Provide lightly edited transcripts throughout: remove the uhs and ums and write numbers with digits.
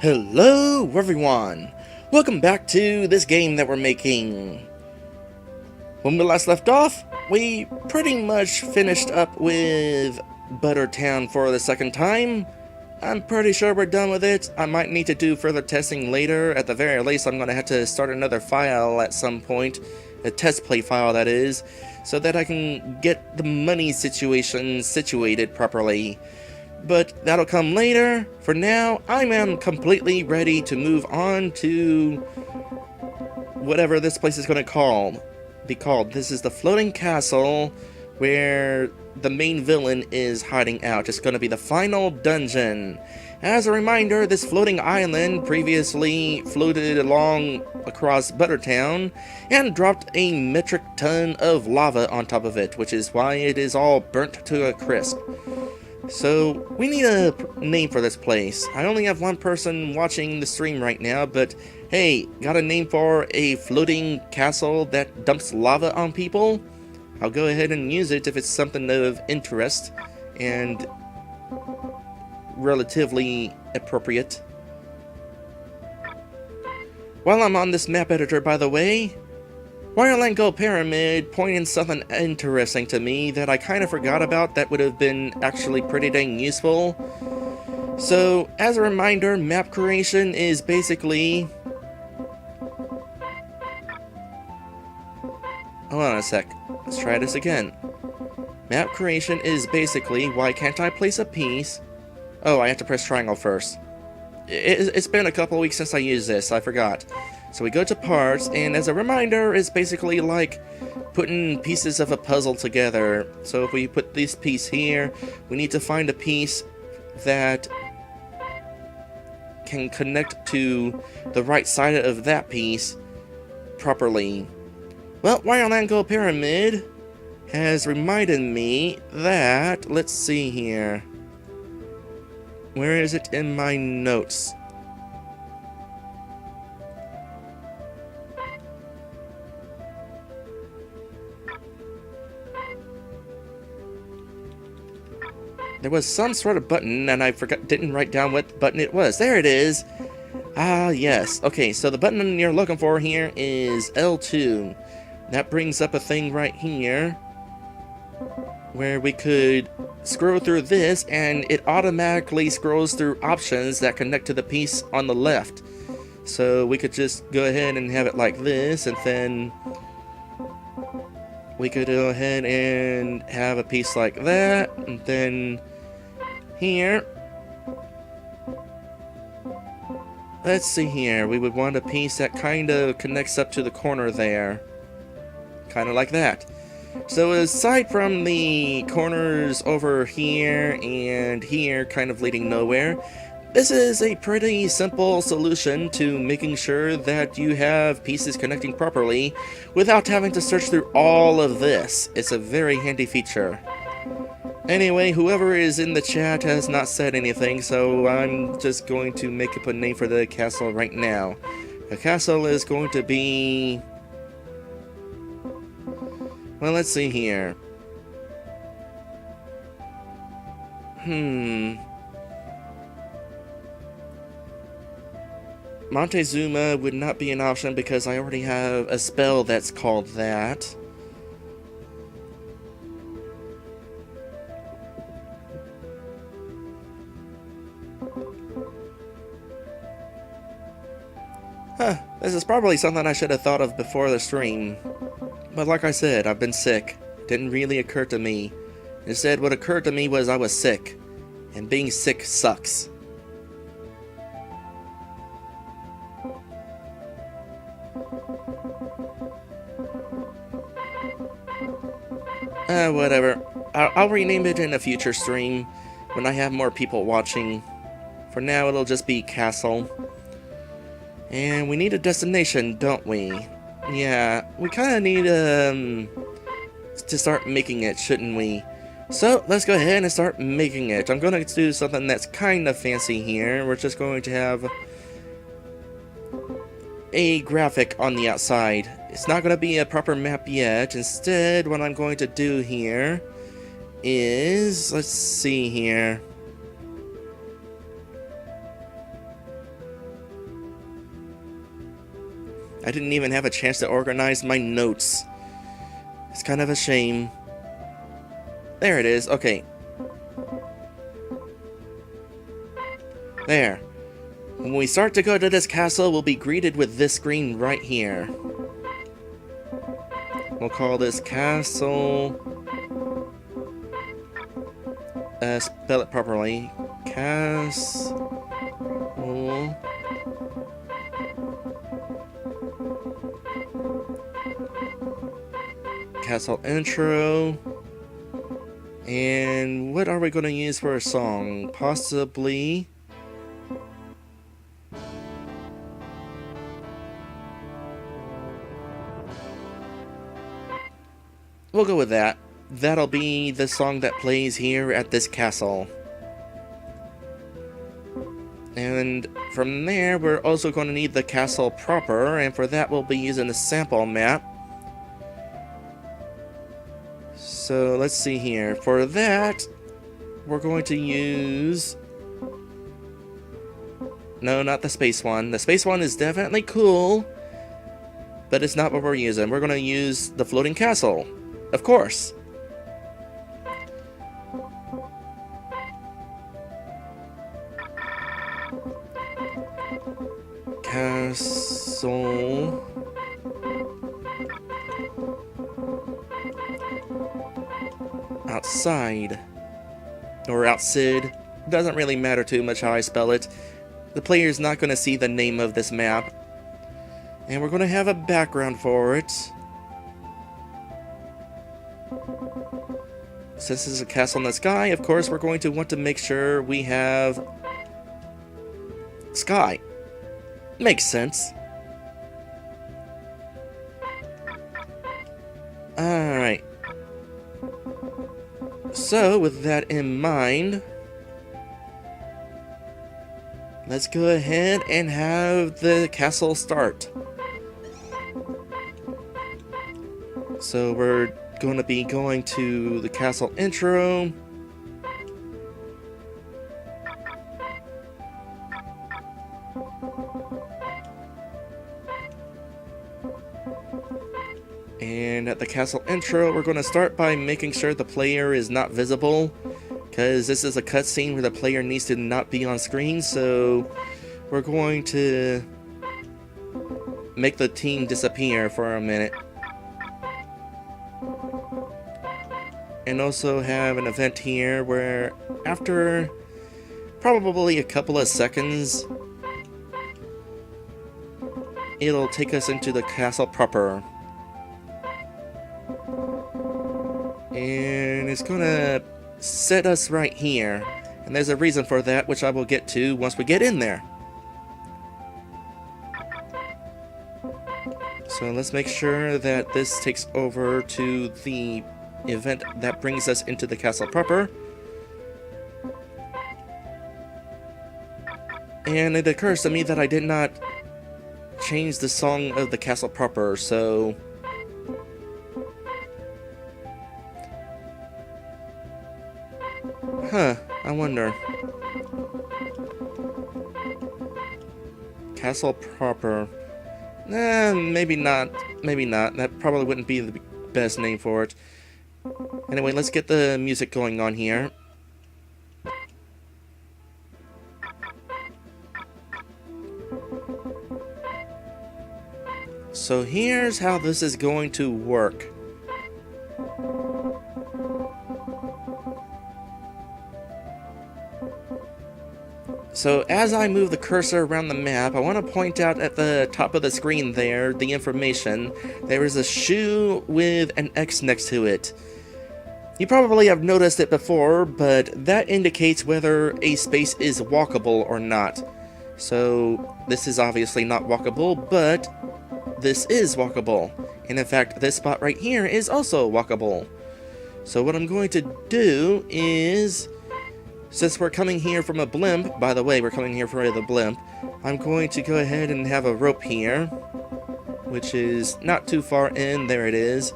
Hello everyone! Welcome back to this game that we're making. When we last left off, we pretty much finished up with Buttertown for the second time. I'm pretty sure we're done with it. I might need to do further testing later. At the very least, I'm going to have to start another file at some point. A test play file, that is. So that I can get the money situation situated properly. But that'll come later. For now, I am completely ready to move on to whatever this place is going to be called. This is the floating castle where the main villain is hiding out. It's going to be the final dungeon. As a reminder, this floating island previously floated along across Buttertown and dropped a metric ton of lava on top of it, which is why it is all burnt to a crisp. So, we need a name for this place. I only have one person watching the stream right now, but hey, got a name for a floating castle that dumps lava on people? I'll go ahead and use it if it's something of interest and relatively appropriate. While I'm on this map editor, by the way, Wireland Gold Pyramid pointed something interesting to me that I kind of forgot about that would have been actually pretty dang useful. So, as a reminder, map creation is basically... Hold on a sec. Let's try this again. Map creation is basically, why can't I place a piece? Oh, I have to press triangle first. It's been a couple weeks since I used this, I forgot. So we go to parts, and as a reminder, it's basically like putting pieces of a puzzle together. So if we put this piece here, we need to find a piece that can connect to the right side of that piece properly. Well, Wireland Gold Pyramid has reminded me that, let's see here. Where is it in my notes? There was some sort of button, and I didn't write down what button it was. There it is! Ah, yes. Okay, so the button you're looking for here is L2. That brings up a thing right here, where we could scroll through this, and it automatically scrolls through options that connect to the piece on the left. So we could just go ahead and have it like this, and then we could go ahead and have a piece like that, and then here, let's see here, we would want a piece that kind of connects up to the corner there, kind of like that. So aside from the corners over here and here kind of leading nowhere, this is a pretty simple solution to making sure that you have pieces connecting properly without having to search through all of this. It's a very handy feature. Anyway, whoever is in the chat has not said anything, so I'm just going to make up a name for the castle right now. The castle is going to be... Well, let's see here. Montezuma would not be an option because I already have a spell that's called that. This is probably something I should have thought of before the stream. But like I said, I've been sick. It didn't really occur to me. Instead, what occurred to me was I was sick. And being sick sucks. Whatever. I'll rename it in a future stream when I have more people watching. For now, it'll just be Castle. And we need a destination, don't we? Yeah, we kind of need to start making it, shouldn't we? So, let's go ahead and start making it. I'm going to do something that's kind of fancy here. We're just going to have a graphic on the outside. It's not going to be a proper map yet. Instead, what I'm going to do here is, let's see here. I didn't even have a chance to organize my notes. It's kind of a shame. There it is. Okay. There. When we start to go to this castle, we'll be greeted with this screen right here. We'll call this castle... spell it properly. Castle... Castle intro. And what are we going to use for a song? Possibly... we'll go with that. That'll be the song that plays here at this castle. And from there, we're also going to need the castle proper, and for that we'll be using a sample map. So let's see here. For that, we're going to use... no, not the space one. The space one is definitely cool, but it's not what we're using. We're going to use the floating castle. Of course. Castle. Outside. Or outside. Doesn't really matter too much how I spell it. The player's not going to see the name of this map. And we're going to have a background for it. Since this is a castle in the sky, of course, we're going to want to make sure we have sky. Makes sense. Alright. So, with that in mind, let's go ahead and have the castle start. So, we're going to be going to the castle intro. And at the castle intro, we're going to start by making sure the player is not visible, because this is a cutscene where the player needs to not be on screen, so we're going to make the team disappear for a minute. And also have an event here where after probably a couple of seconds, it'll take us into the castle proper. And it's gonna set us right here. And there's a reason for that, which I will get to once we get in there. So let's make sure that this takes over to the event that brings us into the castle proper. And it occurs to me that I did not change the song of the castle proper, so... huh, I wonder. Castle proper. Maybe not. Maybe not. That probably wouldn't be the best name for it. Anyway, let's get the music going on here. So here's how this is going to work. So as I move the cursor around the map, I want to point out at the top of the screen there, the information. There is a shoe with an X next to it. You probably have noticed it before, but that indicates whether a space is walkable or not. So this is obviously not walkable, but this is walkable. And in fact, this spot right here is also walkable. So what I'm going to do is... since we're coming here from a blimp, by the way, we're coming here from the blimp, I'm going to go ahead and have a rope here, which is not too far in. There it is.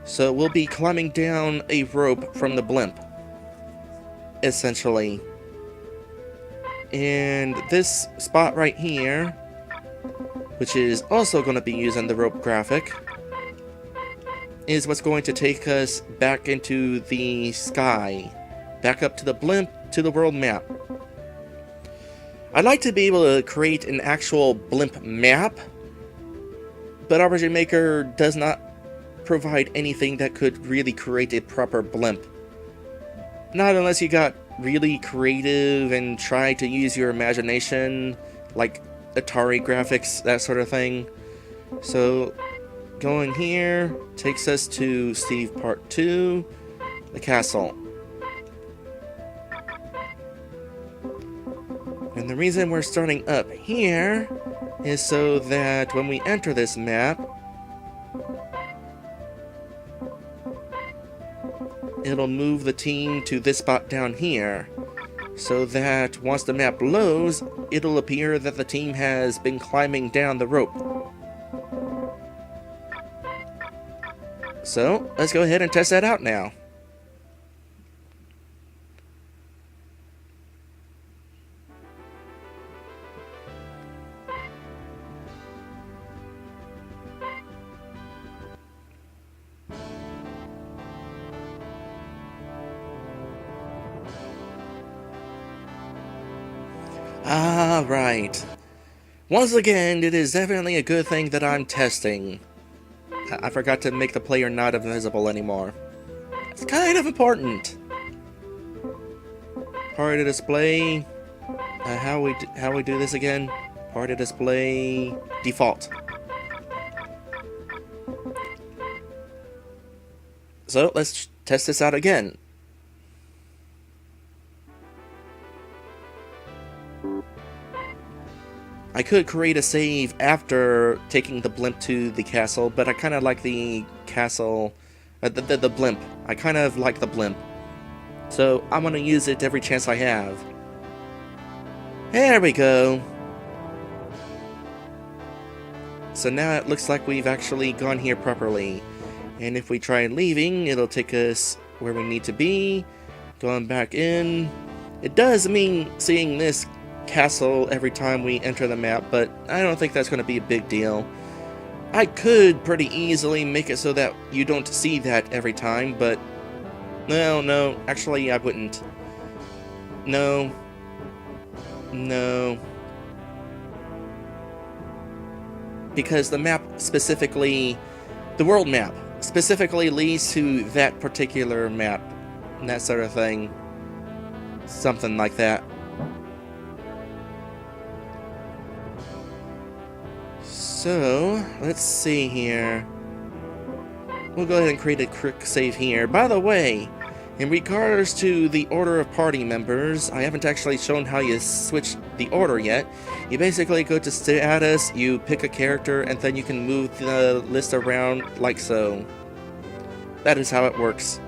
So we'll be climbing down a rope from the blimp. essentially. And this spot right here, which is also going to be using the rope graphic, is what's going to take us back into the sky, back up to the blimp, to the world map. I'd like to be able to create an actual blimp map, but RPG Maker does not provide anything that could really create a proper blimp. Not unless you got really creative and try to use your imagination, like Atari graphics, that sort of thing. So, going here takes us to Steve Part 2, the castle. And the reason we're starting up here is so that when we enter this map, it'll move the team to this spot down here, so that once the map loads, it'll appear that the team has been climbing down the rope. So, let's go ahead and test that out now. Ah, right. Once again, it is definitely a good thing that I'm testing. I forgot to make the player not invisible anymore. It's kind of important. Party display. How we do this again? Party display default. So let's test this out again. I could create a save after taking the blimp to the castle, but I kind of like the castle, the blimp. I kind of like the blimp. So I'm going to use it every chance I have. There we go. So now it looks like we've actually gone here properly. And if we try leaving, it'll take us where we need to be. Going back in. It does mean seeing this castle every time we enter the map, but I don't think that's going to be a big deal. I could pretty easily make it so that you don't see that every time, but no, actually I wouldn't. No. Because the map specifically, the world map, specifically leads to that particular map, and that sort of thing. Something like that. So, let's see here. We'll go ahead and create a quick save here. By the way, in regards to the order of party members, I haven't actually shown how you switch the order yet. You basically go to status, you pick a character, and then you can move the list around like so. That is how it works.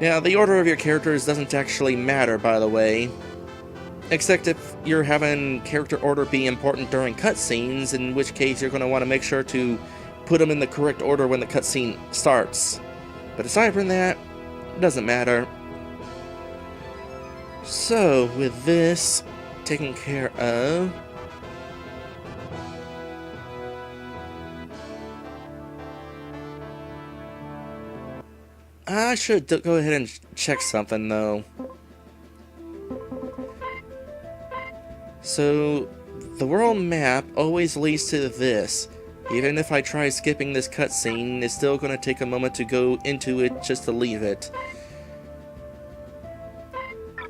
Now, the order of your characters doesn't actually matter, by the way. Except if you're having character order be important during cutscenes, in which case you're going to want to make sure to put them in the correct order when the cutscene starts. But aside from that, it doesn't matter. So, with this taken care of, I should go ahead and check something though. So, the world map always leads to this. Even if I try skipping this cutscene, it's still going to take a moment to go into it just to leave it.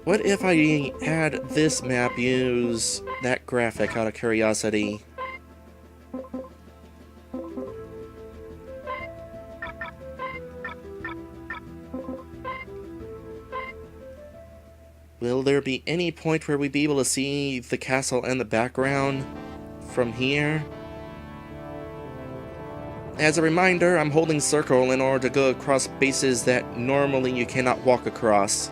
What if I had this map use that graphic out of curiosity? Will there be any point where we'd be able to see the castle in the background from here? As a reminder, I'm holding circle in order to go across spaces that normally you cannot walk across.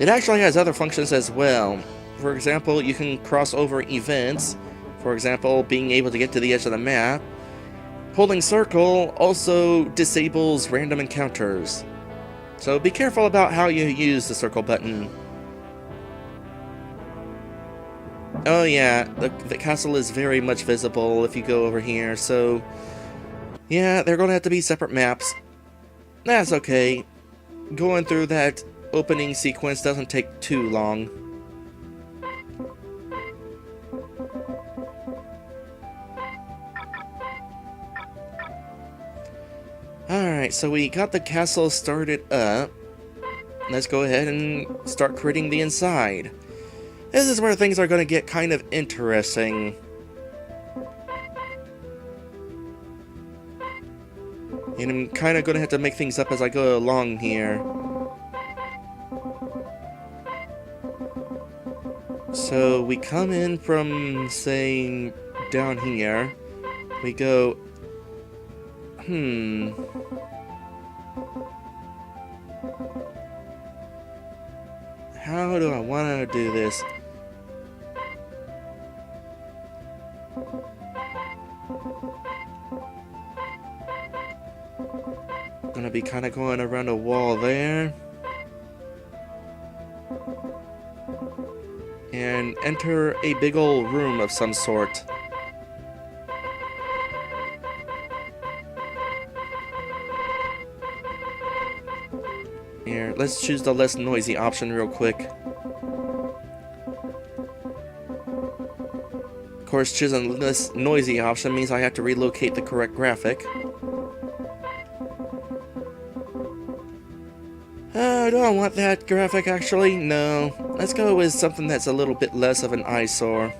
It actually has other functions as well. For example, you can cross over events. For example, being able to get to the edge of the map. Holding circle also disables random encounters. So be careful about how you use the circle button. Oh yeah, the castle is very much visible if you go over here, so yeah, they're going to have to be separate maps. That's okay. Going through that opening sequence doesn't take too long. Alright, so we got the castle started up. Let's go ahead and start creating the inside. This is where things are going to get kind of interesting. And I'm kind of going to have to make things up as I go along here. So we come in from, say, down here. We go... How do I want to do this? Gonna be kind of going around a wall there. And enter a big old room of some sort. Here, let's choose the less noisy option real quick. Of course, choosing the less noisy option means I have to relocate the correct graphic. Do I want that graphic actually? No. Let's go with something that's a little bit less of an eyesore.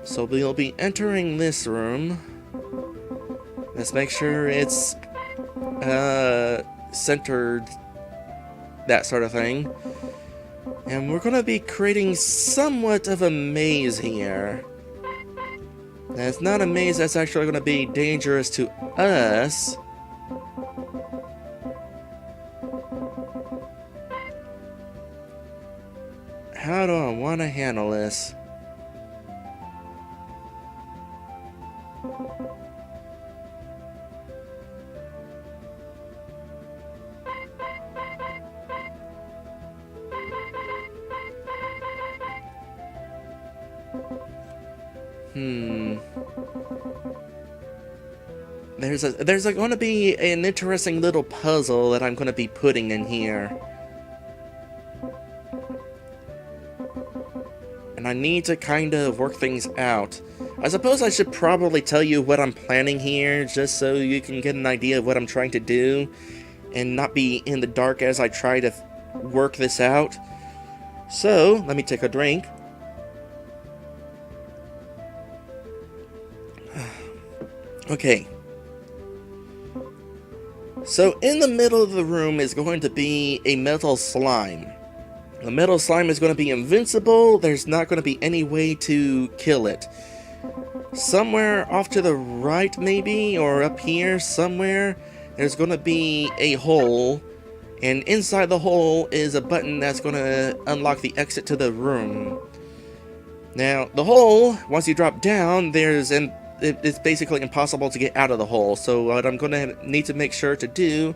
So we'll be entering this room. Let's make sure it's centered, that sort of thing. And we're going to be creating somewhat of a maze here. And it's not a maze that's actually going to be dangerous to us. How do I want to handle this? There's going to be an interesting little puzzle that I'm going to be putting in here. And I need to kind of work things out. I suppose I should probably tell you what I'm planning here, just so you can get an idea of what I'm trying to do, and not be in the dark as I try to work this out. So, let me take a drink. Okay. So in the middle of the room is going to be a metal slime. The metal slime is going to be invincible. There's not going to be any way to kill it. Somewhere off to the right maybe, or up here somewhere, there's going to be a hole. And inside the hole is a button that's going to unlock the exit to the room. Now, the hole, once you drop down, it's basically impossible to get out of the hole. So what I'm going to need to make sure to do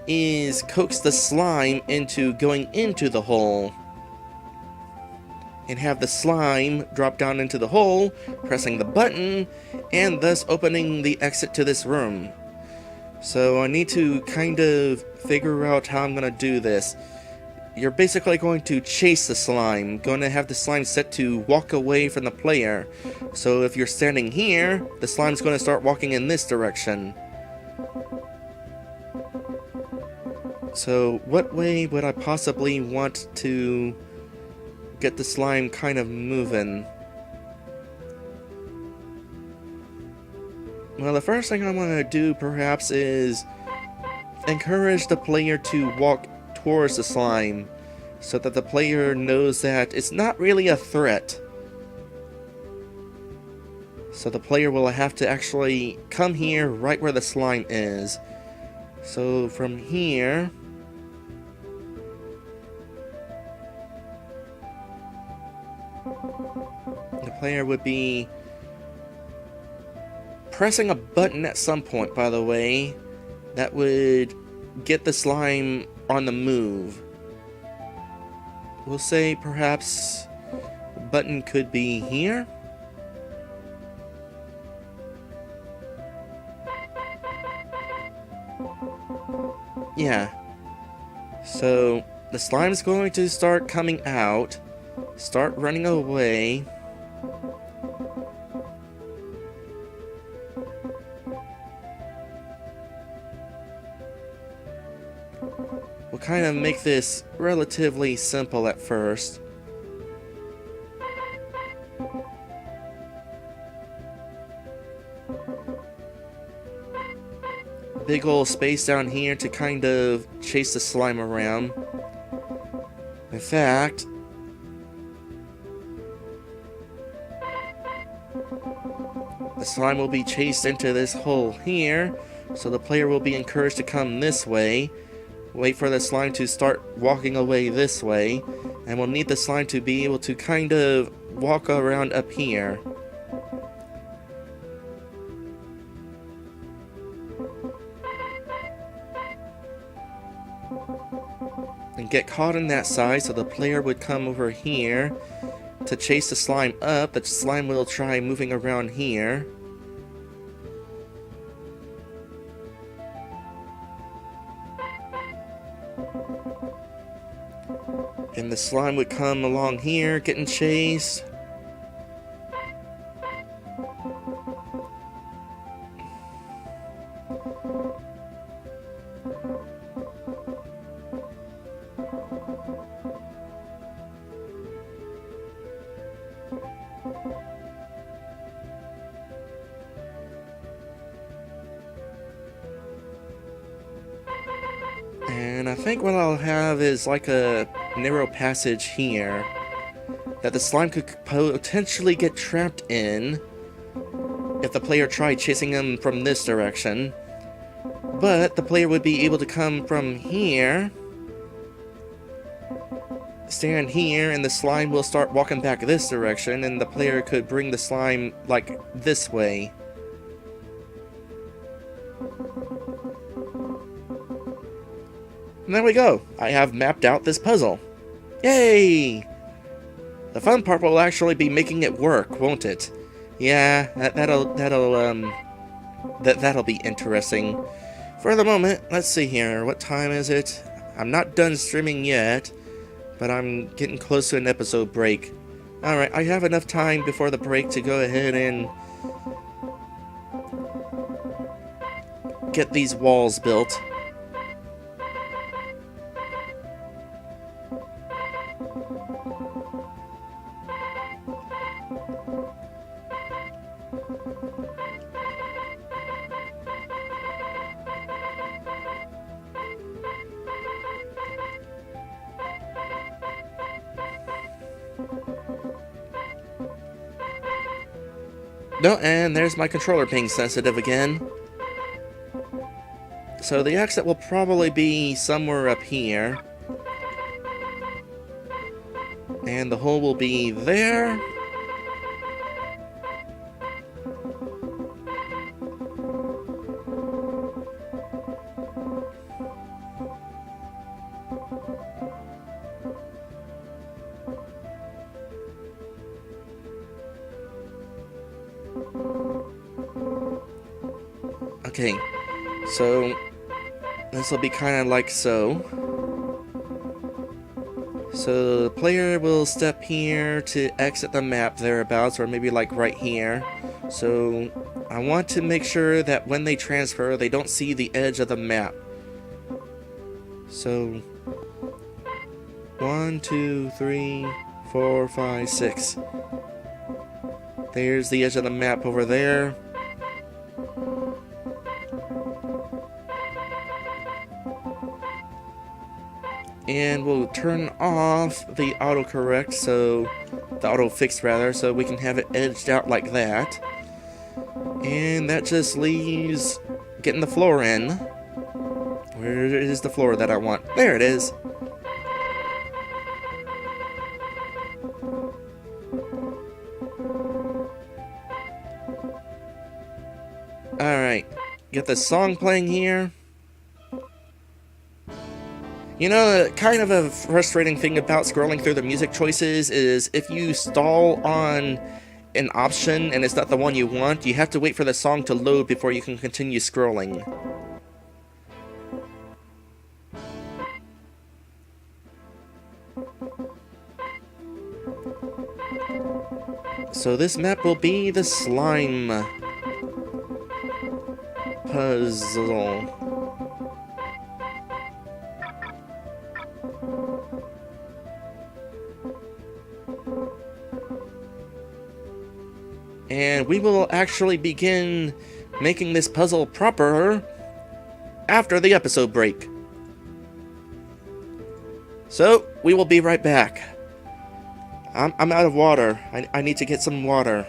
is coax the slime into going into the hole. And have the slime drop down into the hole, pressing the button, and thus opening the exit to this room. So I need to kind of figure out how I'm going to do this. You're basically going to chase the slime, going to have the slime set to walk away from the player. So if you're standing here, the slime's going to start walking in this direction. So what way would I possibly want to get the slime kind of moving? Well, the first thing I want to do perhaps is encourage the player to walk towards the slime, so that the player knows that it's not really a threat. So the player will have to actually come here right where the slime is. So from here, The player would be pressing a button at some point, by the way, that would get the slime on the move. We'll say perhaps the button could be here. Yeah. So the slime's going to start coming out, start running away. We'll kind of make this relatively simple at first. Big old space down here to kind of chase the slime around. In fact, the slime will be chased into this hole here, so the player will be encouraged to come this way. Wait for the slime to start walking away this way, and we'll need the slime to be able to kind of walk around up here. And get caught in that side, so the player would come over here to chase the slime up. The slime will try moving around here. And the slime would come along here, getting chased. And I think what I'll have is like a narrow passage here that the slime could potentially get trapped in if the player tried chasing him from this direction. But the player would be able to come from here, stand here, and the slime will start walking back this direction, and the player could bring the slime like this way. And there we go. I have mapped out this puzzle. Yay! The fun part will actually be making it work, won't it? Yeah, that'll be interesting. For the moment, let's see here. What time is it? I'm not done streaming yet, but I'm getting close to an episode break. Alright, I have enough time before the break to go ahead and get these walls built. No, and there's my controller being sensitive again. So the exit will probably be somewhere up here. And the hole will be there. Okay, so this will be kind of like so. So the player will step here to exit the map thereabouts, or maybe like right here. So I want to make sure that when they transfer, they don't see the edge of the map. So 1, 2, 3, 4, 5, 6. There's the edge of the map over there. And we'll turn off the autocorrect, so the auto-fix rather, so we can have it edged out like that. And that just leaves getting the floor in. Where is the floor that I want? There it is. Get the song playing here. You know, kind of a frustrating thing about scrolling through the music choices is if you stall on an option and it's not the one you want, you have to wait for the song to load before you can continue scrolling. So this map will be the slime puzzle. And we will actually begin making this puzzle proper after the episode break. So, we will be right back. I'm out of water. I need to get some water.